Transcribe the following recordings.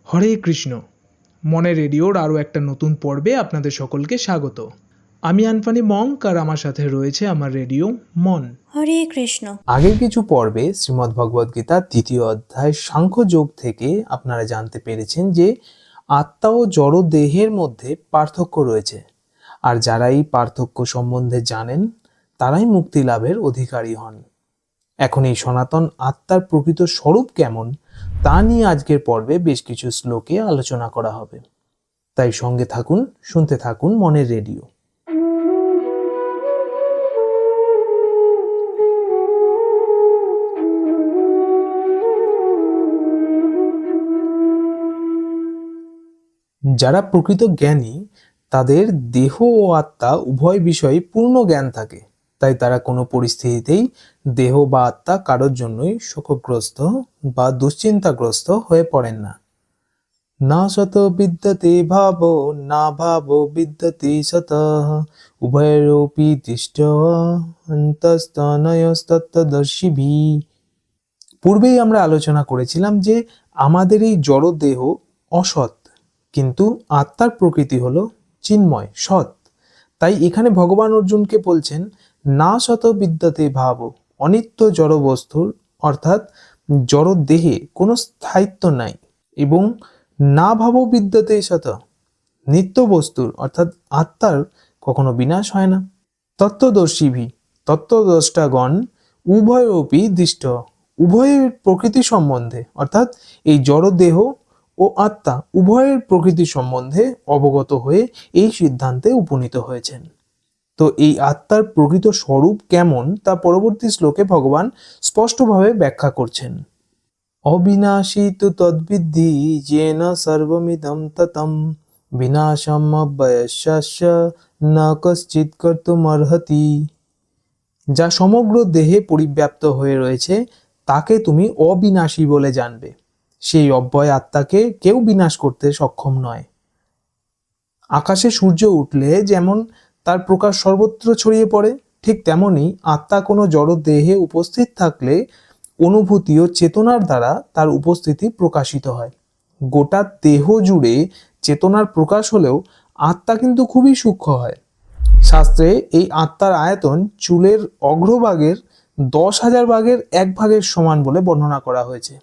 হরে কৃষ্ণ। মনে রেডিওর আরও একটা নতুন পর্বে আপনাদের সকলকে স্বাগত। আমি আনফানি মঙ্ক, আর আমার সাথে রয়েছে আমার রেডিও মন। হরে কৃষ্ণ। আগের কিছু পর্বে শ্রীমদ্ভগবদ্গীতার 3য় অধ্যায় সাংখ্যযোগ থেকে আপনারা জানতে পেরেছেন যে আত্মা ও জড় দেহের মধ্যে পার্থক্য রয়েছে, আর যারা এই পার্থক্য সম্বন্ধে জানেন তারাই মুক্তি লাভের অধিকারী হন। এখন এই সনাতন আত্মার প্রকৃত স্বরূপ কেমন তা নিয়ে আজকের পর্বে বেশ কিছু শ্লোকে আলোচনা করা হবে। তাই সঙ্গে থাকুন, শুনতে থাকুন মনের রেডিও। যারা প্রকৃত জ্ঞানী তাদের দেহ ও আত্মা উভয় বিষয়ে পূর্ণ জ্ঞান থাকে, তাই তারা কোনো পরিস্থিতিতেই দেহ বা আত্মা কারোর জন্যই শোকগ্রস্ত বা দুশ্চিন্তাগ্রস্ত হয়ে পড়েন না। না শত বিদ্যতে ভাব, না ভাব বিদ্যতে শত, উভয়োরপি দৃষ্ট অন্তস্তনয়স্তত্ত্বদর্শিভি। পূর্বেই আমরা আলোচনা করেছিলাম যে আমাদের এই জড় দেহ অসৎ, কিন্তু আত্মার প্রকৃতি হলো চিন্ময়, সৎ। তাই এখানে ভগবান অর্জুনকে বলছেন না শত বিদ্যতে ভাব, অনিত্য জড় বস্তুর অর্থাৎ জড় দেহে কোনো স্থায়িত্ব নাই, এবং না ভাব বিদ্যতে শত, নিত্য বস্তুর অর্থাৎ আত্মার কখনো বিনাশ হয় না। তত্ত্বদর্শীভি, তত্ত্বদ্রষ্টাগণ উভয়োপি দৃষ্ট, উভয়ের প্রকৃতি সম্বন্ধে অর্থাৎ এই জড় দেহ ও আত্মা উভয়ের প্রকৃতি সম্বন্ধে অবগত হয়ে এই সিদ্ধান্তে উপনীত হয়েছেন। তো এই আত্মার প্রকৃত স্বরূপ কেমন তা পরবর্তী শ্লোকে ভগবান স্পষ্টভাবে ব্যাখ্যা করছেন। অবিনাশী তু তদ্বিদ্ধি যেন সর্বমিদং ততম, বিনাশম অব্যয়স্য ন কশ্চিৎ কর্তুমর্হতি। যা সমগ্র দেহে পরিব্যাপ্ত হয়ে রয়েছে তাকে তুমি অবিনাশী বলে জানবে। সেই অব্যয় আত্মাকে কেউ বিনাশ করতে সক্ষম নয়। আকাশে সূর্য উঠলে যেমন তার প্রকাশ সর্বত্র ছড়িয়ে পড়ে, ঠিক তেমনি আত্মা কোনো জড় দেহে উপস্থিত থাকলে অনুভূতি ও চেতনার দ্বারা তার উপস্থিতি প্রকাশিত হয়। গোটা দেহ জুড়ে চেতনার প্রকাশ হলেও আত্মা কিন্তু খুবই সূক্ষ্ম হয়। শাস্ত্রে এই আত্মার আয়তন চুলের অগ্রভাগের 10,000 ভাগের 1 ভাগের সমান বলে বর্ণনা করা হয়েছে।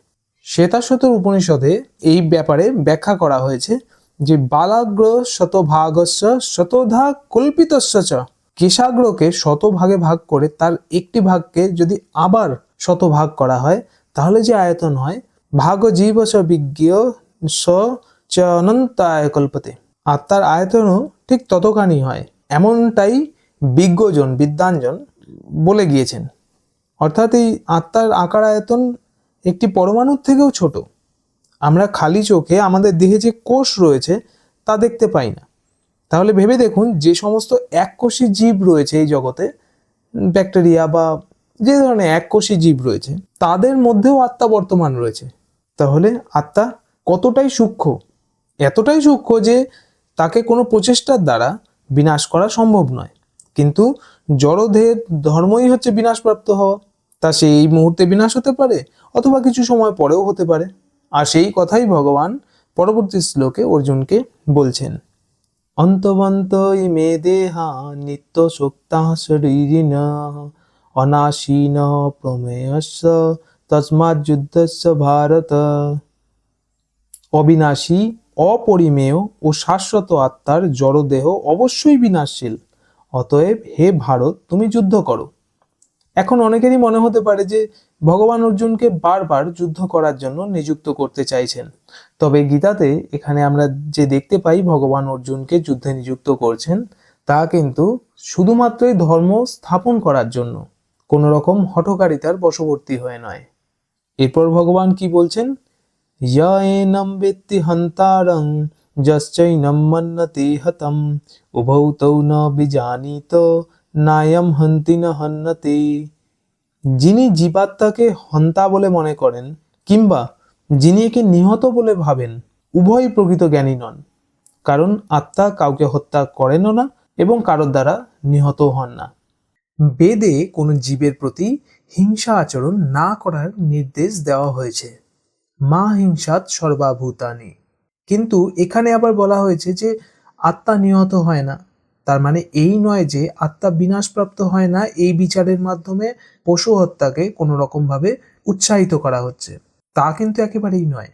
শ্বেতাশ্বতর উপনিষদে এই ব্যাপারে ব্যাখ্যা করা হয়েছে যে বালাগ্র শতভাগস্য শতধা কল্পিতস্য চ, কেশাগ্রকে 100 ভাগে ভাগ করে তার একটি ভাগকে যদি আবার 100 ভাগ করা হয় তাহলে যে আয়তন হয়, ভাগ জীবস বিজ্ঞ স চ অনন্তায় কল্পতে। আত্মার আয়তনও ঠিক ততখানি হয়, এমনটাই বিদ্বানজন বলে গিয়েছেন। অর্থাৎ এই আত্মার আকার আয়তন একটি পরমাণুর থেকেও ছোট। আমরা খালি চোখে আমাদের দেহে যে কোষ রয়েছে তা দেখতে পাই না। তাহলে ভেবে দেখুন, যে সমস্ত এককোষী জীব রয়েছে এই জগতে, ব্যাকটেরিয়া বা যে ধরনের এককোষী জীব রয়েছে, তাদের মধ্যেও আত্মা বর্তমান রয়েছে। তাহলে আত্মা কতটাই সূক্ষ্ম, এতটাই সূক্ষ্ম যে তাকে কোনো প্রচেষ্টার দ্বারা বিনাশ করা সম্ভব নয়। কিন্তু জড়দেহের ধর্মই হচ্ছে বিনাশপ্রাপ্ত হওয়া। তা সেই মুহূর্তে বিনাশ হতে পারে অথবা কিছু সময় পরেও হতে পারে। আর সেই কথাই ভগবান পরবর্তী শ্লোকে অর্জুনকে বলছেন। অন্তবন্ত ইমে দেহা নিত্য শোক্তা শরীরিণ, অনাশীন প্রমেয়স্য তস্মাৎ যুদ্ধস্য ভারত। অবিনাশী, অপরিমেয় ও শাশ্বত আত্মার জড়দেহ অবশ্যই বিনাশশীল। অতএব হে ভারত, তুমি যুদ্ধ করো। এখন অনেকেরই মনে হতে পারে যে ভগবান অর্জুনকে বারবার যুদ্ধ করার জন্য নিযুক্ত করতে চাইছেন। তবে গীতাতে এখানে আমরা যে দেখতে পাই ভগবান অর্জুনকে যুদ্ধে নিযুক্ত করছেন, তা কিন্তু শুধুমাত্রই ধর্ম স্থাপন করার জন্য, কোনো রকম হঠকারিতার বশবর্তী হয়ে নয়। এরপর ভগবান কি বলছেন? য়এনং বেত্তি হন্তারং যশ্চৈনং মন্যতে হতম, উভৌ তৌ ন বিজানীত নায়ম হন্তি ন হন্যতে। যিনি জীবাত্মাকে হন্তা বলে মনে করেন কিংবা যিনি একে নিহত বলে ভাবেন, উভয়ই প্রকৃত জ্ঞানী নন। কারণ আত্মা কাউকে হত্যা করেনও না এবং কারোর দ্বারা নিহত হন না। বেদে কোনো জীবের প্রতি হিংসা আচরণ না করার নির্দেশ দেওয়া হয়েছে। মা হিংসাত সর্বাভূতানি। কিন্তু এখানে আবার বলা হয়েছে যে আত্মা নিহত হয় না। তার মানে এই নয় যে আত্মা বিনাশপ্রাপ্ত হয় না, এই বিচারের মাধ্যমে পশু হত্যাকে কোনো রকম ভাবে উৎসাহিত করা হচ্ছে, তা কিন্তু একেবারেই নয়।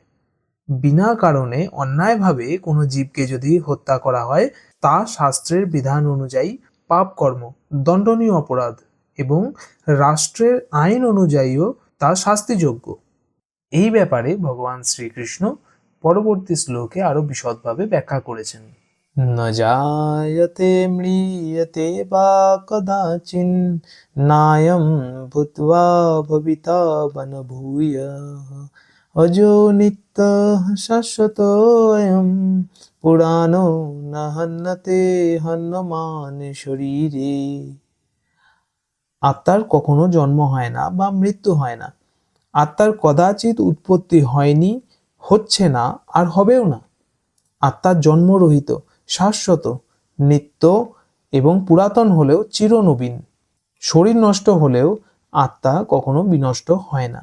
বিনা কারণে অন্যায়ভাবে কোনো জীবকে যদি হত্যা করা হয়, তা শাস্ত্রের বিধান অনুযায়ী পাপ কর্ম, দণ্ডনীয় অপরাধ, এবং রাষ্ট্রের আইন অনুযায়ীও তা শাস্তিযোগ্য। এই ব্যাপারে ভগবান শ্রীকৃষ্ণ পরবর্তী শ্লোকে আরো বিশদভাবে ব্যাখ্যা করেছেন। ন জায়তে ম্রিয়তে বা কদাচিন নায়ম ভূত্বা ভবিতা বন ভূয়ঃ অজো নিত্য শাশ্বতোয়ম পুরাণো ন হন্যতে হন্যমানে শরীরে। আত্মার কখনো জন্ম হয় না বা মৃত্যু হয় না। আত্মার কদাচিৎ উৎপত্তি হয়নি, হচ্ছে না, আর হবেও না। আত্মার জন্মরহিত, শাশ্বত, নিত্য এবং পুরাতন হলেও চিরনবীন। শরীর নষ্ট হলেও আত্মা কখনো বিনষ্ট হয় না।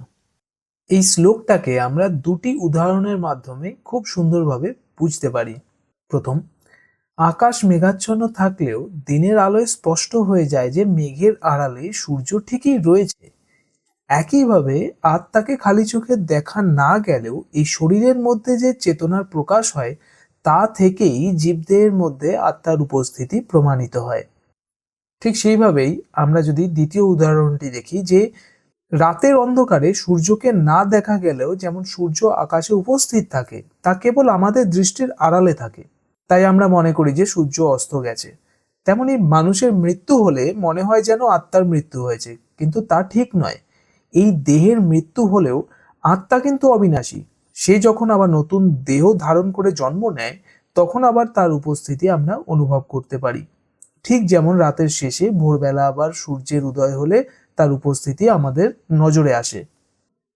এই শ্লোকটাকে আমরা দুটি উদাহরণের মাধ্যমে খুব সুন্দরভাবে বুঝতে পারি। প্রথম, আকাশ মেঘাচ্ছন্ন থাকলেও দিনের আলোয় স্পষ্ট হয়ে যায় যে মেঘের আড়ালে সূর্য ঠিকই রয়েছে। একইভাবে আত্মাকে খালি চোখে দেখা না গেলেও এই শরীরের মধ্যে যে চেতনার প্রকাশ হয়, তা থেকেই জীবদেহের মধ্যে আত্মার উপস্থিতি প্রমাণিত হয়। ঠিক সেইভাবেই আমরা যদি দ্বিতীয় উদাহরণটি দেখি, যে রাতের অন্ধকারে সূর্যকে না দেখা গেলেও যেমন সূর্য আকাশে উপস্থিত থাকে, তা কেবল আমাদের দৃষ্টির আড়ালে থাকে, তাই আমরা মনে করি যে সূর্য অস্ত গেছে। তেমনি মানুষের মৃত্যু হলে মনে হয় যেন আত্মার মৃত্যু হয়েছে, কিন্তু তা ঠিক নয়। এই দেহের মৃত্যু হলেও আত্মা কিন্তু অবিনাশী। সে যখন আবার নতুন দেহ ধারণ করে জন্ম নেয়, তখন আবার তার উপস্থিতি আমরা অনুভব করতে পারি। ঠিক যেমন রাতের শেষে ভোরবেলা আবার সূর্যের উদয় হলে তার উপস্থিতি আমাদের নজরে আসে।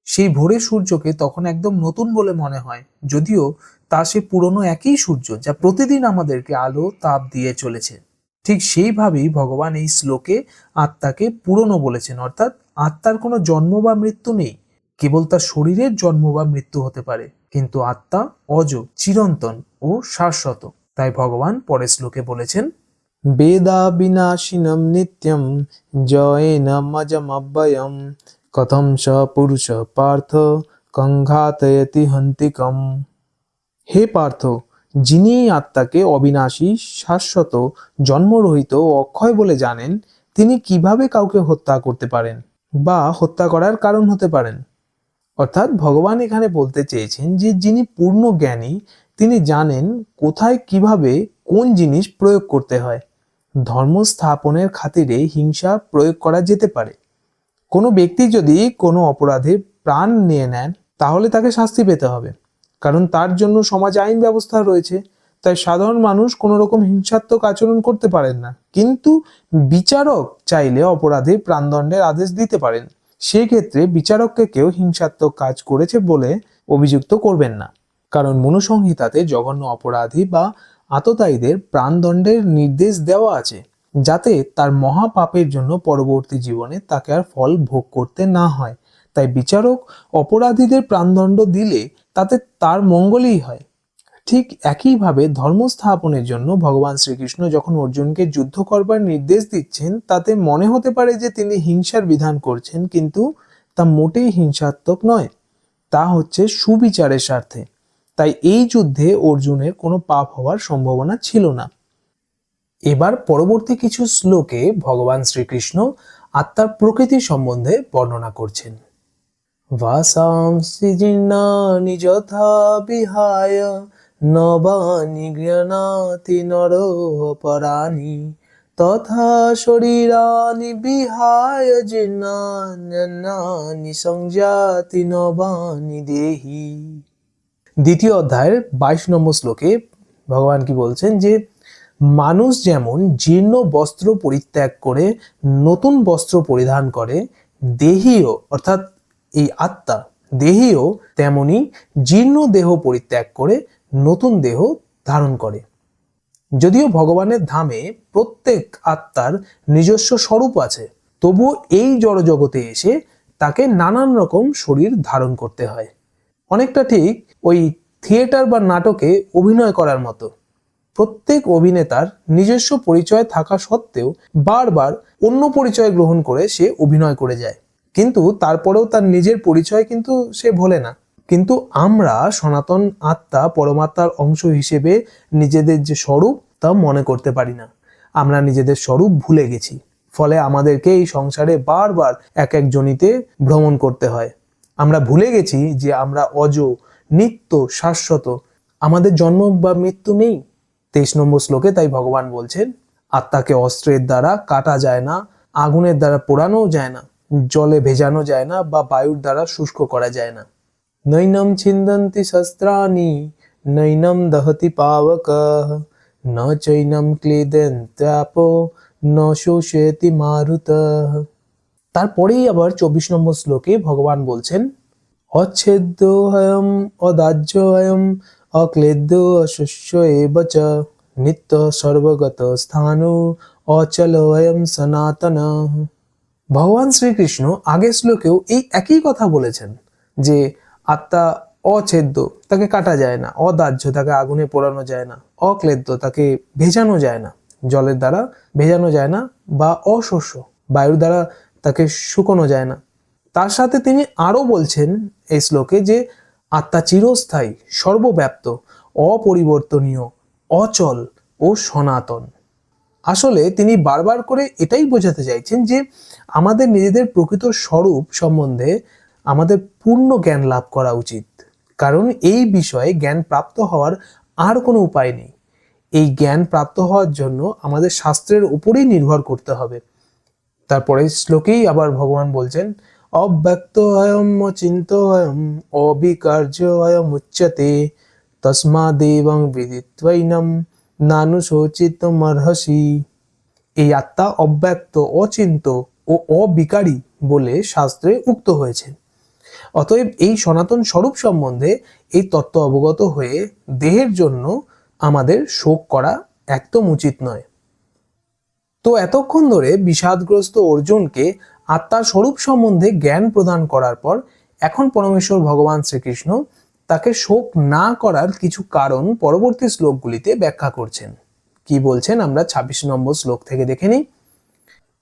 সেই ভোরের সূর্যকে তখন একদম নতুন বলে মনে হয়, যদিও তা সে পুরনো একই সূর্য যা প্রতিদিন আমাদেরকে আলো তাপ দিয়ে চলেছে। ঠিক সেইভাবেই ভগবান এই শ্লোকে আত্মাকে পুরনো বলেছেন, অর্থাৎ আত্মার কোনো জন্ম বা মৃত্যু নেই, কেবল তার শরীরের জন্ম বা মৃত্যু হতে পারে, কিন্তু আত্মা অজ, চিরন্তন ও শাশ্বত। তাই ভগবান পরের শ্লোকে বলেছেন, বেদা বিনাশিনম নিত্যম জয়েন মজমব্যয়ম কথম স পুরুষ পার্থ কংঘাতয়তি হন্তিকম। হে পার্থ, যিনি এই আত্মাকে অবিনাশী, শাশ্বত, জন্মরহিত ও অক্ষয় বলে জানেন, তিনি কিভাবে কাউকে হত্যা করতে পারেন বা হত্যা করার কারণ হতে পারেন? অর্থাৎ ভগবান এখানে বলতে চেয়েছেন যে যিনি পূর্ণ জ্ঞানী, তিনি জানেন কোথায় কিভাবে কোন জিনিস প্রয়োগ করতে হয়। ধর্ম স্থাপনের খাতিরে হিংসা প্রয়োগ করা যেতে পারে। কোনো ব্যক্তি যদি কোনো অপরাধে প্রাণ নিয়ে নেন, তাহলে তাকে শাস্তি পেতে হবে, কারণ তার জন্য সমাজে আইন ব্যবস্থা রয়েছে। তাই সাধারণ মানুষ কোনো রকম হিংসাত্মক আচরণ করতে পারেন না, কিন্তু বিচারক চাইলে অপরাধে প্রাণদণ্ডের আদেশ দিতে পারেন। সেক্ষেত্রে বিচারককে কেউ হিংসাত্মক কাজ করেছে বলে অভিযুক্ত করবেন না, কারণ মনুসংহিতাতে জঘন্য অপরাধী বা আততায়ীদের প্রাণদণ্ডের নির্দেশ দেওয়া আছে, যাতে তার মহাপাপের জন্য পরবর্তী জীবনে তাকে আর ফল ভোগ করতে না হয়। তাই বিচারক অপরাধীদের প্রাণদণ্ড দিলে তাতে তার মঙ্গলই হয়। ঠিক একইভাবে ধর্ম স্থাপনের জন্য ভগবান শ্রীকৃষ্ণ যখন অর্জুনকে যুদ্ধ করবার নির্দেশ দিচ্ছেন, তাতে মনে হতে পারে যে তিনি হিংসার বিধান করছেন, কিন্তু তা মোটেই হিংসাত্মক নয়, তা হচ্ছে সুবিচারের স্বার্থে। তাই এই যুদ্ধে অর্জুনের কোনো পাপ হওয়ার সম্ভাবনা ছিল না। এবার পরবর্তী কিছু শ্লোকে ভগবান শ্রীকৃষ্ণ আত্মার প্রকৃতি সম্বন্ধে বর্ণনা করছেন। ভাসাংসি জীর্ণানি যথা বিহায় নবানি গৃহণাতি নরপরাণি তথা শরীরানি বিহায় জীর্ণানি সংজাতি নবানি দেহি। দ্বিতীয় অধ্যায়ের 22 নম্বর শ্লোকে ভগবান কি বলছেন, যে মানুষ যেমন জীর্ণ বস্ত্র পরিত্যাগ করে নতুন বস্ত্র পরিধান করে, দেহীও অর্থাৎ এই আত্মা দেহীও তেমনি জীর্ণ দেহ পরিত্যাগ করে নতুন দেহ ধারণ করে। যদিও ভগবানের ধামে প্রত্যেক আত্মার নিজস্ব স্বরূপ আছে, তবুও এই জড়জগতে এসে তাকে নানান রকম শরীর ধারণ করতে হয়। অনেকটা ঠিক ওই থিয়েটার বা নাটকে অভিনয় করার মতো। প্রত্যেক অভিনেতার নিজস্ব পরিচয় থাকা সত্ত্বেও বারবার অন্য পরিচয় গ্রহণ করে সে অভিনয় করে যায়, কিন্তু তারপরেও তার নিজের পরিচয় কিন্তু সে ভোলে না। কিন্তু আমরা সনাতন আত্মা পরমাত্মার অংশ হিসেবে নিজেদের যে স্বরূপ তা মনে করতে পারি না। আমরা নিজেদের স্বরূপ ভুলে গেছি, ফলে আমাদেরকে এই সংসারে বারবার এক এক জনিতে ভ্রমণ করতে হয়। আমরা ভুলে গেছি যে আমরা অজ, নিত্য, শাশ্বত, আমাদের জন্ম বা মৃত্যু নেই। 23 নম্বর শ্লোকে তাই ভগবান বলছেন, আত্মাকে অস্ত্রের দ্বারা কাটা যায় না, আগুনের দ্বারা পোড়ানো যায় না, জলে ভেজানো যায় না বা বায়ুর দ্বারা শুষ্ক করা যায় না। নৈনম ছিন্দন্তি শস্ত্রাণি নৈনম দহতি পাবকঃ ন চৈনম ক্লেদন্ত্যাপো ন শোষয়তি মারুতঃ। তারপরেই আবার 24 নম্বর শ্লোকে ভগবান বলছেন, অচ্ছেদ্যোহয়ম অদাহ্যোহয়ম অক্লেদ্য অশস্য এব চ নিত্য সর্বগত স্থাণু অচলোয়ম সনাতনঃ। ভগবান শ্রীকৃষ্ণ আগের শ্লোকেও এই একই কথা বলেছেন যে আত্মা অছেদ্য, তাকে কাটা যায় না, অদাহ্য, তাকে আগুনে পোড়ানো যায় না, অক্লেদ্য, তাকে ভেজানো যায় না, জলের দ্বারা ভেজানো যায় না, বা অশস্য, বায়ুর দ্বারা তাকে শুকোনো যায় না। তার সাথে তিনি আরো বলছেন এই শ্লোকে যে আত্মা চিরস্থায়ী, সর্বব্যাপ্ত, অপরিবর্তনীয়, অচল ও সনাতন। আসলে তিনি বারবার করে এটাই বোঝাতে চাইছেন যে আমাদের নিজেদের প্রকৃত স্বরূপ সম্বন্ধে আমাদের পূর্ণ জ্ঞান লাভ করা উচিত, কারণ এই বিষয়ে জ্ঞান প্রাপ্ত হওয়ার আর কোনো উপায় নেই। এই জ্ঞান প্রাপ্ত হওয়ার জন্য আমাদের শাস্ত্রের উপরেই নির্ভর করতে হবে। তারপরে শ্লোকেই আবার ভগবান বলছেন, অব্যক্ত অয়ম অচিন্ত অয়ম অবিকার্য অয়ম উচ্যতে তস্মাদেবং বিদিত্বৈনম নানুশোচিতমর্হসি। এই আত্মা অব্যক্ত, অচিন্ত ও অবিকারী বলে শাস্ত্রে উক্ত হয়েছে। অতএব এই সনাতন স্বরূপ সম্বন্ধে এই তত্ত্ব অবগত হয়ে দেহের জন্য আমাদের শোক করা একদম উচিত নয়। তো এতক্ষণ ধরে বিষাদগ্রস্ত অর্জুনকে আত্মার স্বরূপ সম্বন্ধে জ্ঞান প্রদান করার পর এখন পরমেশ্বর ভগবান শ্রীকৃষ্ণ তাকে শোক না করার কিছু কারণ পরবর্তী শ্লোকগুলিতে ব্যাখ্যা করছেন। কি বলছেন আমরা 26 নম্বর শ্লোক থেকে দেখে নিই।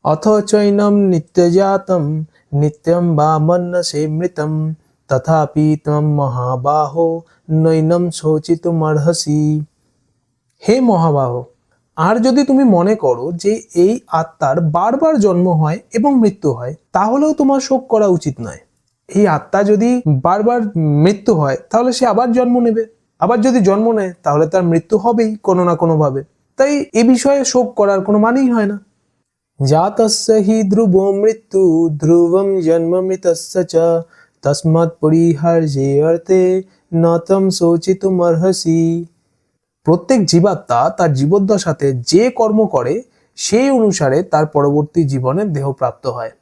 অথ চৈনম নিত্যজাতম নিত্যম বা মন্যসে মৃতম তথাপি ত্বম মহাবাহো নৈনম শোচিতুমর্হসি। হে মহাবাহো, আর যদি তুমি মনে করো যে এই আত্মার বারবার জন্ম হয় এবং মৃত্যু হয়, তাহলেও তোমার শোক করা উচিত নয়। এই আত্মা যদি বারবার মৃত্যু হয় তাহলে সে আবার জন্ম নেবে, আবার যদি জন্ম নেয় তাহলে তার মৃত্যু হবেই কোনো না কোনো ভাবে। তাই এ বিষয়ে শোক করার কোনো মানেই হয় না। জাতস্য হি ধ্রুবো মৃত্যু ধ্রুবম জন্মমৃতস্য চ তস্মাৎ পরিহার্যে অর্থে নতম শোচিতুমর্হসি। প্রত্যেক জীবাত্মা তার জীবদ্দশাতে যে কর্ম করে সেই অনুসারে তার পরবর্তী জীবনে দেহ প্রাপ্ত হয়।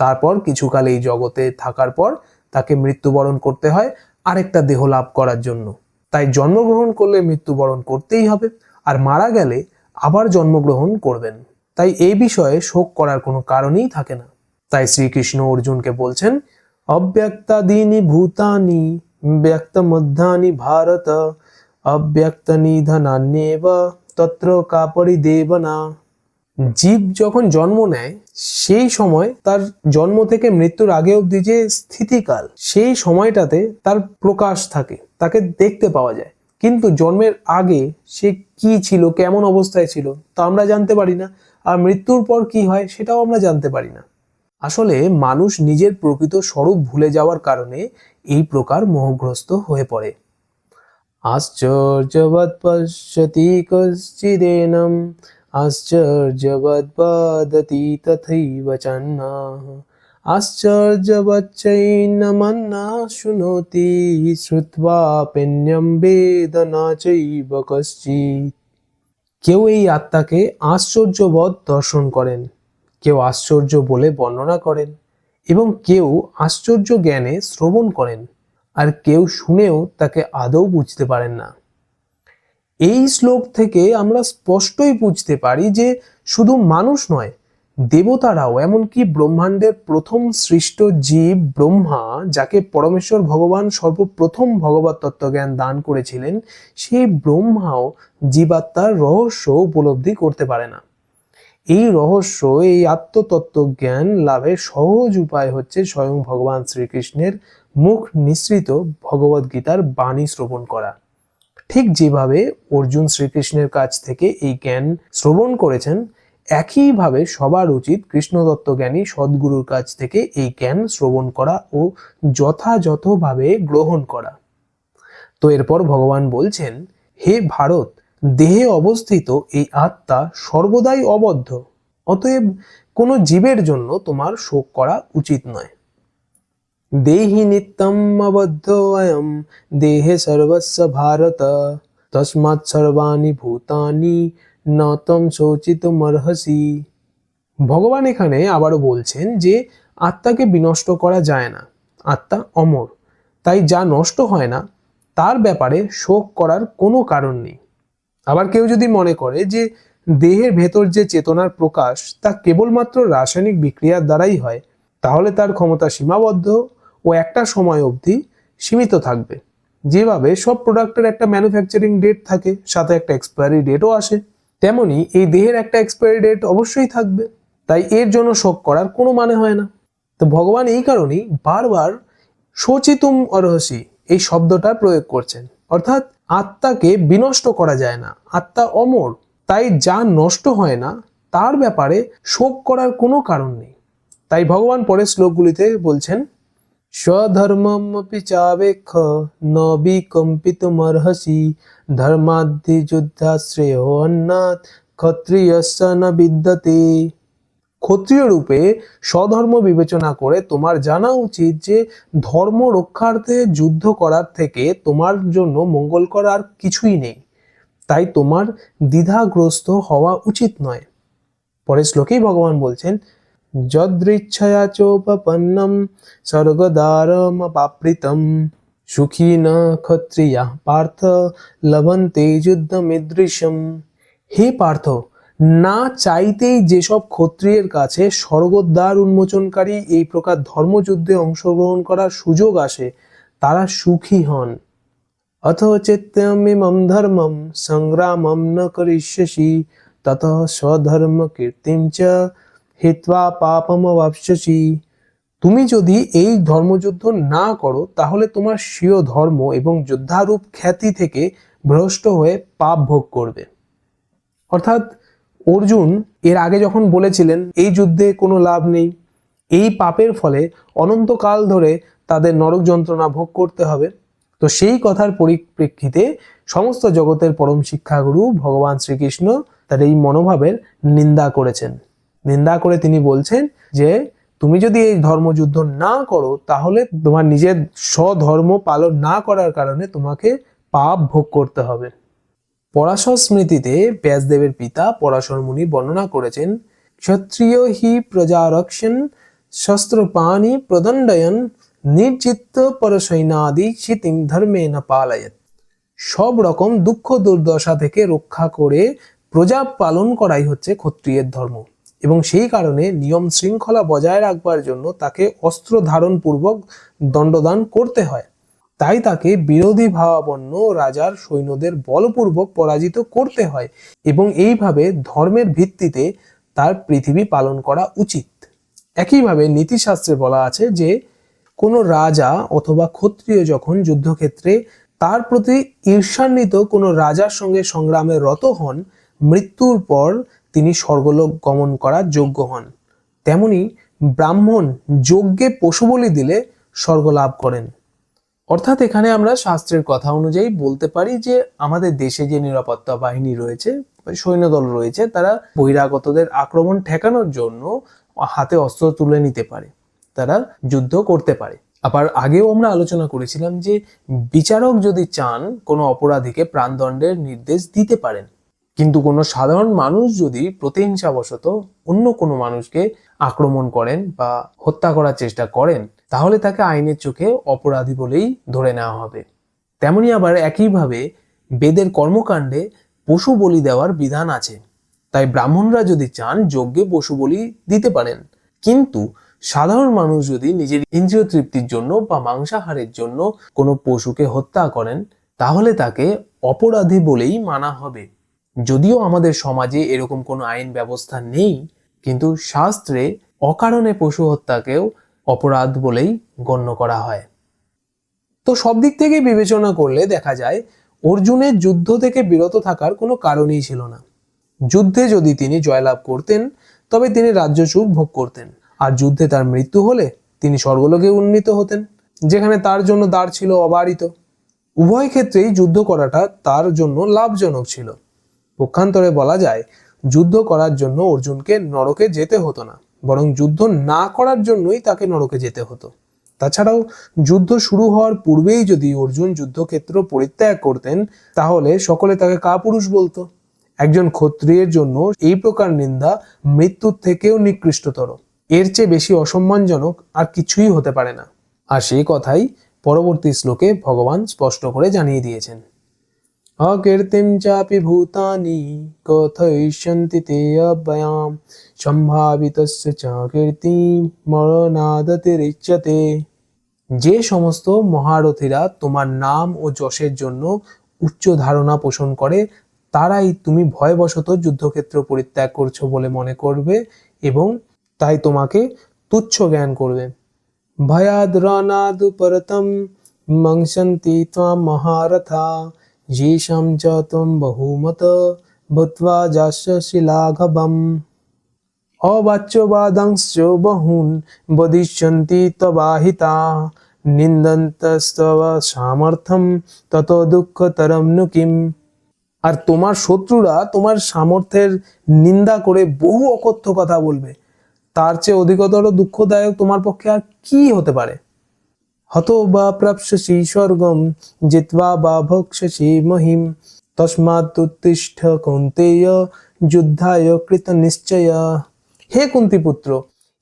তারপর কিছুকাল এই জগতে থাকার পর তাকে মৃত্যুবরণ করতে হয় আরেকটা দেহ লাভ করার জন্য। তাই জন্মগ্রহণ করলে মৃত্যুবরণ করতেই হবে, আর মারা গেলে আবার জন্মগ্রহণ করবেন। তাই এই বিষয়ে শোক করার কোনো কারণই থাকে না। তাই শ্রীকৃষ্ণ অর্জুনকে বলছেন, অব্যক্তাদীনি ভূতানি ব্যক্তমধ্যানি ভারত অব্যক্ত নিধনান্যেব তত্র কা পরিদেবনা। জীব যখন জন্ম নেয় সেই সময় তার জন্ম থেকে মৃত্যুর আগে অবধি যে স্থিতিকাল, সেই সময়টাতে তার প্রকাশ থাকে, তাকে দেখতে পাওয়া যায়। কিন্তু জন্মের আগে সে কি ছিল, কেমন অবস্থায় ছিল তা আমরা জানতে পারি না, আর মৃত্যুর পর কি হয় সেটাও আমরা জানতে পারি না। আসলে মানুষ নিজের প্রকৃত স্বরূপ ভুলে যাওয়ার কারণে এই প্রকার মোহগ্রস্ত হয়ে পড়ে। আশ্চর্যবৎ পশ্যতি কশ্চিদেনম আশ্চর্যবৎ বদতি তথৈব চান্নাহ আশ্চর্যবচ্চৈনমন্না শৃণোতি শ্রুত্বাপ্যন্যম বেদ না চৈব কশ্চিৎ। কেউ এই আত্মাকে আশ্চর্যবৎ দর্শন করেন, কেউ আশ্চর্য বলে বর্ণনা করেন, এবং কেউ আশ্চর্য জ্ঞানে শ্রবণ করেন, আর কেউ শুনেও তাকে আদৌ বুঝতে পারেন না। এই শ্লোক থেকে আমরা স্পষ্টই বুঝতে পারি যে শুধু মানুষ নয়, দেবতারাও, এমনকি ব্রহ্মাণ্ডের প্রথম সৃষ্ট জীব ব্রহ্মা, যাকে পরমেশ্বর ভগবান সর্বপ্রথম ভগবত তত্ত্বজ্ঞান দান করেছিলেন, সেই ব্রহ্মাও জীবাত্মার রহস্য উপলব্ধি করতে পারে না। এই রহস্য, এই আত্মতত্ত্ব জ্ঞান লাভের সহজ উপায় হচ্ছে স্বয়ং ভগবান শ্রীকৃষ্ণের মুখ নিঃসৃত ভগবদ গীতার বাণী শ্রবণ করা। ঠিক যেভাবে অর্জুন শ্রীকৃষ্ণের কাছ থেকে এই জ্ঞান শ্রবণ করেছেন, একইভাবে সবার উচিত কৃষ্ণতত্ত্বজ্ঞানী সদ্গুরুর কাছ থেকে এই জ্ঞান শ্রবণ করা ও যথাযথভাবে গ্রহণ করা। তো এরপর ভগবান বলছেন, হে ভারত, দেহে অবস্থিত এই আত্মা সর্বদাই অবদ্ধ, অতএব কোনো জীবের জন্য তোমার শোক করা উচিত নয়। দেহি নিত্যম অবদ্ধ অয়ম দেহে সর্বস্ব ভারত, তস্মাৎ সর্বাণি ভূতানি ন তম শোচিতুমর্হসি। ভগবান এখানে আবারও বলছেন যে আত্মাকে বিনষ্ট করা যায় না, আত্মা অমর, তাই যা নষ্ট হয় না তার ব্যাপারে শোক করার কোনো কারণ নেই। আবার কেউ যদি মনে করে যে দেহের ভেতর যে চেতনার প্রকাশ তা কেবলমাত্র রাসায়নিক বিক্রিয়ার দ্বারাই হয়, তাহলে তার ক্ষমতা সীমাবদ্ধ ও একটা সময় অবধি সীমিত থাকবে। যেভাবে সব প্রোডাক্টের একটা ম্যানুফ্যাকচারিং ডেট থাকে, সাথে একটা এক্সপায়ারি ডেটও আসে, তেমনি এই দেহের একটা এক্সপায়ারি ডেট অবশ্যই থাকবে, তাই এর জন্য শোক করার কোনো মানে হয় না। তো ভগবান এই কারণেই বারবার শোচিতুম অর্হসি এই শব্দটা প্রয়োগ করছেন, অর্থাৎ আত্মাকে বিনষ্ট করা যায় না, আত্মা অমর, তাই যা নষ্ট হয় না তার ব্যাপারে শোক করার কোনো কারণ নেই। তাই ভগবান পরের শ্লোকগুলিতে বলছেন, স্বধর্মমপি চাবেক্ষ ন বিকম্পিতুমর্হসি ধর্মাদ্ধি যুদ্ধাশ্রেয় অন্নাৎ ক্ষত্রিয়স্য ন বিদ্যতে। ক্ষত্রিয় রূপে স্বধর্ম বিবেচনা করে তোমার জানা উচিত যে ধর্ম রক্ষার্থে যুদ্ধ করার থেকে তোমার জন্য মঙ্গলকর আর কিছুই নেই, তাই তোমার দ্বিধাগ্রস্ত হওয়া উচিত নয়। পরের শ্লোকেই ভগবান বলছেন, যদৃচ্ছয়া চোপপন্নম স্বর্গদ্বারমপাবৃতম সুখী ন ক্ষত্রিয়াঃ পার্থ লভন্তে যুদ্ধমিদৃশম। হে পার্থ, না চাইতেই যেসব ক্ষত্রিয়ের কাছে স্বর্গদ্বার উন্মোচনকারী এই প্রকার ধর্মযুদ্ধে অংশগ্রহণ করার সুযোগ আসে, তারা সুখী হন। অথ চেত্যমিমম ধর্মম সংগ্রামম ন করিষ্যসি ততঃ স্বধর্ম কীর্তিম চ হিত্বা পাপমবাপ্স্যসি। তুমি যদি এই ধর্মযুদ্ধ না করো, তাহলে তোমার স্বীয় ধর্ম এবং যোদ্ধারূপ খ্যাতি থেকে ভ্রষ্ট হয়ে পাপ ভোগ করবে। অর্থাৎ অর্জুন এর আগে যখন বলেছিলেন এই যুদ্ধে কোনো লাভ নেই, এই পাপের ফলে অনন্তকাল ধরে তাদের নরক যন্ত্রণা ভোগ করতে হবে, তো সেই কথার পরিপ্রেক্ষিতে সমস্ত জগতের পরম শিক্ষাগুরু ভগবান শ্রীকৃষ্ণ তার এই মনোভাবের নিন্দা করেছেন। নিন্দা করে তিনি বলছেন যে তুমি যদি এই ধর্মযুদ্ধ না করো, তাহলে তোমার নিজের স্বধর্ম পালন না করার কারণে তোমাকে পাপ ভোগ করতে হবে। পরাশর স্মৃতিতে ব্যাসদেবের পিতা পরাশর মুনি বর্ণনা করেছেন, ক্ষত্রিয় হি প্রজারক্ষণ শস্ত্রপাণি প্রদণ্ডয়ন নির্জিত পরসৈনাদি শিতিং ধর্মেণ পালয়েৎ। সব রকম দুঃখ দুর্দশা থেকে রক্ষা করে প্রজা পালন করাই হচ্ছে ক্ষত্রিয়ের ধর্ম, এবং সেই কারণে নিয়ম শৃঙ্খলা বজায় রাখবার জন্য তাকে অস্ত্র ধারণ পূর্বক দণ্ডদান করতে হয়। তাই তাকে বিরোধী ভাবাপন্ন রাজার সৈন্যদের বলপূর্বক পরাজিত করতে হয়, এবং এইভাবে ধর্মের ভিত্তিতে তার পৃথিবী পালন করা উচিত। একইভাবে নীতিশাস্ত্রে বলা আছে যে কোনো রাজা অথবা ক্ষত্রিয় যখন যুদ্ধক্ষেত্রে তার প্রতি ঈর্ষান্বিত কোনো রাজার সঙ্গে সংগ্রামে রত হন, মৃত্যুর পর তিনি স্বর্গলোক গমন করার যোগ্য হন। তেমনি ব্রাহ্মণ যজ্ঞে পশু বলি দিলে স্বর্গ লাভ করেন। অর্থাৎ এখানে আমরা শাস্ত্রের কথা অনুযায়ী বলতে পারি যে আমাদের দেশে যে নিরাপত্তা বাহিনী রয়েছে, সৈন্যদল রয়েছে, তারা বহিরাগতদের আক্রমণ ঠেকানোর জন্য হাতে অস্ত্র তুলে নিতে পারে, তারা যুদ্ধ করতে পারে। আবার আগেও আমরা আলোচনা করেছিলাম যে বিচারক যদি চান কোনো অপরাধীকে প্রাণদণ্ডের নির্দেশ দিতে পারেন, কিন্তু কোনো সাধারণ মানুষ যদি প্রতিহিংসাবশত অন্য কোনো মানুষকে আক্রমণ করেন বা হত্যা করার চেষ্টা করেন, তাহলে তাকে আইনের চোখে অপরাধী বলেই ধরে নেওয়া হবে। তেমনি আবার একইভাবে বেদের কর্মকাণ্ডে পশু বলি দেওয়ার বিধান আছে। তাই ব্রাহ্মণরা যদি চান যজ্ঞে পশু বলি দিতে পারেন, কিন্তু সাধারণ মানুষ যদি নিজের ইন্দ্রিয় তৃপ্তির জন্য বা মাংসাহারের জন্য কোনো পশুকে হত্যা করেন, তাহলে তাকে অপরাধী বলেই মানা হবে। যদিও আমাদের সমাজে এরকম কোনো আইন ব্যবস্থা নেই, কিন্তু শাস্ত্রে অকারণে পশু হত্যাকেও অপরাধ বলেই গণ্য করা হয়। তো সব দিক থেকে বিবেচনা করলে দেখা যায় অর্জুনের যুদ্ধ থেকে বিরত থাকার কোনো কারণই ছিল না। যুদ্ধে যদি তিনি জয়লাভ করতেন তবে তিনি রাজ্য সুখ ভোগ করতেন, আর যুদ্ধে তার মৃত্যু হলে তিনি স্বর্গলোকে উন্নীত হতেন, যেখানে তার জন্য দ্বার ছিল অবারিত। উভয় ক্ষেত্রেই যুদ্ধ করাটা তার জন্য লাভজনক ছিল। পক্ষান্তরে বলা যায় যুদ্ধ করার জন্য অর্জুনকে নরকে যেতে হতো না, বরং যুদ্ধ না করার জন্যই তাকে নরকে যেতে হতো। তাছাড়াও যুদ্ধ শুরু হওয়ার পূর্বেই যদি অর্জুন যুদ্ধক্ষেত্র পরিত্যাগ করতেন, তাহলে সকলে তাকে কাপুরুষ বলতো। একজন ক্ষত্রিয়ের জন্য এই প্রকার নিন্দা মৃত্যুর থেকেও নিকৃষ্টতর। এর চেয়ে বেশি অসম্মানজনক আর কিছুই হতে পারে না। আর সেই কথাই পরবর্তী শ্লোকে ভগবান স্পষ্ট করে জানিয়ে দিয়েছেন। অকীর্তিম চাপি ভূতানি কথয়িষ্যন্তি তে অব্যয়াম সম্ভাবিতস্য চ কীর্তিম মরণাদতিরিচ্যতে। যে সমস্ত মহারথীরা তোমার নাম ও যশের জন্য উচ্চ ধারণা পোষণ করে, তারাই তুমি ভয়বশত যুদ্ধক্ষেত্র পরিত্যাগ করছো বলে মনে করবে এবং তাই তোমাকে তুচ্ছ জ্ঞান করবে। ভয়াদ রণাদুপরতম মংসন্তি ত্বাম মহারথা येषां च त्वं बहुमत भूत्वा जास्यसि लाघवम्। अवाच्यवादांश्च बहून् वदिष्यन्ति त्वबाहिता निन्दन्तस्तव सामर्थ्यं ततो दुःखतरं नु किम्। আর তোমার শত্রুরা তোমার সামর্থ্যের নিন্দা করে বহু অকথ্য কথা বলবে, তার চেয়ে অধিকতর দুঃখদায়ক তোমার পক্ষে আর কি হতে পারে। হতো বা প্রাপ্স্যসি স্বর্গম জিত্বা বা ভক্ষসি মহিম তস্মাৎ উত্তিষ্ঠ কৌন্তেয় যুদ্ধায় কৃত নিশ্চয়। হে কুন্তিপুত্র,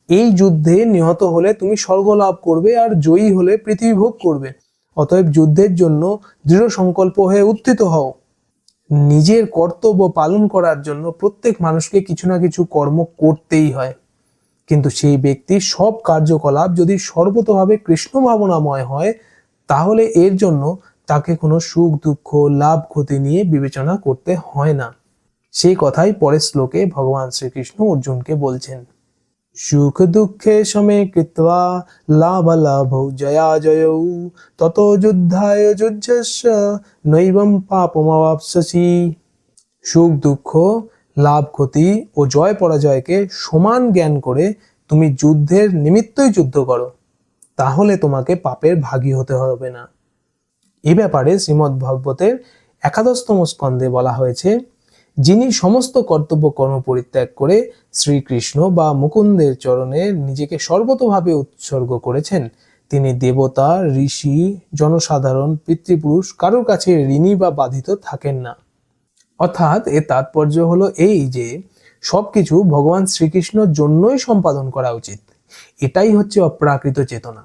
এই যুদ্ধে নিহত হলে তুমি স্বর্গ লাভ করবে আর জয়ী হলে পৃথিবী ভোগ করবে। অতএব যুদ্ধের জন্য দৃঢ় সংকল্প হয়ে উত্থিত হও। নিজের কর্তব্য পালন করার জন্য প্রত্যেক মানুষকে কিছু না কিছু কর্ম করতেই হয়, কিন্তু সেই ব্যক্তির সব কার্যকলাপ যদি সর্বতভাবে কৃষ্ণ ভাবনাময় হয়, তাহলে এর জন্য তাকে কোনো সুখ দুঃখ লাভ ক্ষতি নিয়ে বিবেচনা করতে হয় না। সেই কথাই পরের শ্লোকে ভগবান শ্রীকৃষ্ণ অর্জুনকে বলছেন। সুখ দুঃখে সমে কৃত্বা লাভ লাভ জয়া জয়ৌ তত যুদ্ধায় যুজ্যস্য নৈবম পাপমাবাপ্স্যসি। সুখ দুঃখ লাভ ক্ষতি ও জয় পরাজয়কে সমান জ্ঞান করে তুমি যুদ্ধের নিমিত্তই যুদ্ধ করো, তাহলে তোমাকে পাপের ভাগী হতে হবে না। এ ব্যাপারে শ্রীমদ্ ভাগবতের 11তম স্কন্ধে বলা হয়েছে, যিনি সমস্ত কর্তব্য কর্ম পরিত্যাগ করে শ্রীকৃষ্ণ বা মুকুন্দের চরণে নিজেকে সর্বতোভাবে উৎসর্গ করেছেন, তিনি দেবতা, ঋষি, জনসাধারণ, পিতৃপুরুষ কারোর কাছে ঋণী বা বাধিত থাকেন না। অর্থাৎ এর তাৎপর্য হলো এই যে সবকিছু ভগবান শ্রীকৃষ্ণর জন্যই সম্পাদন করা উচিত। এটাই হচ্ছে অপ্রাকৃত চেতনা।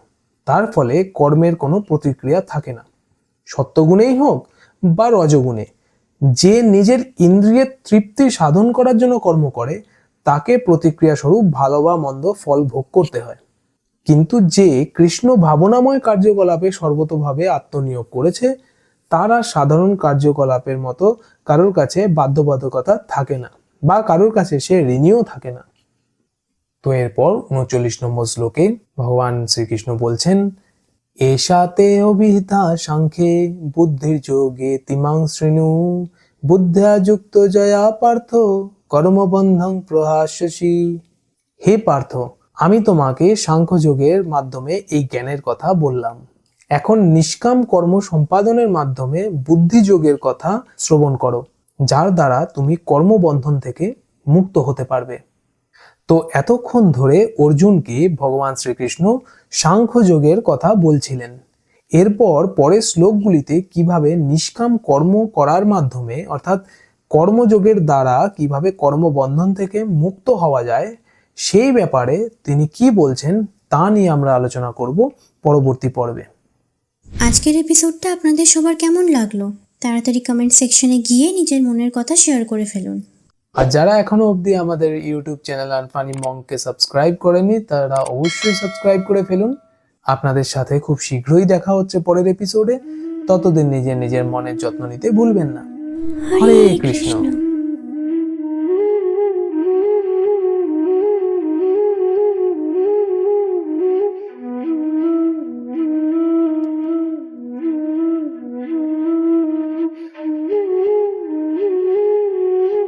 তার ফলে কর্মের কোনো প্রতিক্রিয়া থাকে না, সত্যগুণেই হোক বা রজগুণে। যে নিজের ইন্দ্রিয়ের তৃপ্তি সাধন করার জন্য কর্ম করে, তাকে প্রতিক্রিয়া স্বরূপ ভালো বা মন্দ ফল ভোগ করতে হয়। কিন্তু যে কৃষ্ণ ভাবনাময় কার্যকলাপে সর্বতোভাবে আত্মনিয়োগ করেছে, তার আর সাধারণ কার্যকলাপের মতো কারোর কাছে বাধ্যবাধকতা থাকে না, বা কারোর কাছে সে ঋণীও থাকে না। তো এরপর 39 নম্বর শ্লোকে ভগবান শ্রীকৃষ্ণ বলছেন, এষা তে অভিহিতা সাংখ্যে বুদ্ধির যোগে তিমাং শৃণু বুদ্ধ্যা যুক্ত জয়া পার্থ কর্মবন্ধং প্রহাস্যসি। হে পার্থ, আমি তোমাকে সাংখ্যযোগের মাধ্যমে এই জ্ঞানের কথা বললাম। এখন নিষ্কাম কর্ম সম্পাদনের মাধ্যমে বুদ্ধিযোগের কথা শ্রবণ করো, যার দ্বারা তুমি কর্মবন্ধন থেকে মুক্ত হতে পারবে। তো এতক্ষণ ধরে অর্জুনকে ভগবান শ্রীকৃষ্ণ সাংখ্যযোগের কথা বলছিলেন। এরপর পরের শ্লোকগুলিতে কিভাবে নিষ্কাম কর্ম করার মাধ্যমে অর্থাৎ কর্মযোগের দ্বারা কিভাবে কর্মবন্ধন থেকে মুক্ত হওয়া যায়, সেই ব্যাপারে তিনি কি বলছেন তা নিয়ে আমরা আলোচনা করব পরবর্তী পর্বে। আজকের এপিসোডটা আপনাদের সবার কেমন লাগলো? তাড়াতাড়ি কমেন্ট সেকশনে গিয়ে নিজের মনের কথা শেয়ার করে ফেলুন। আর যারা এখনো অবধি আমাদের ইউটিউব চ্যানেল আনফানি মংকে সাবস্ক্রাইব করেনি তারা অবশ্যই সাবস্ক্রাইব করে ফেলুন। আপনাদের সাথে খুব শীঘ্রই দেখা হচ্ছে পরের এপিসোডে। ততদিন নিজের মনের যত্ন নিতে ভুলবেন না। হরে কৃষ্ণ।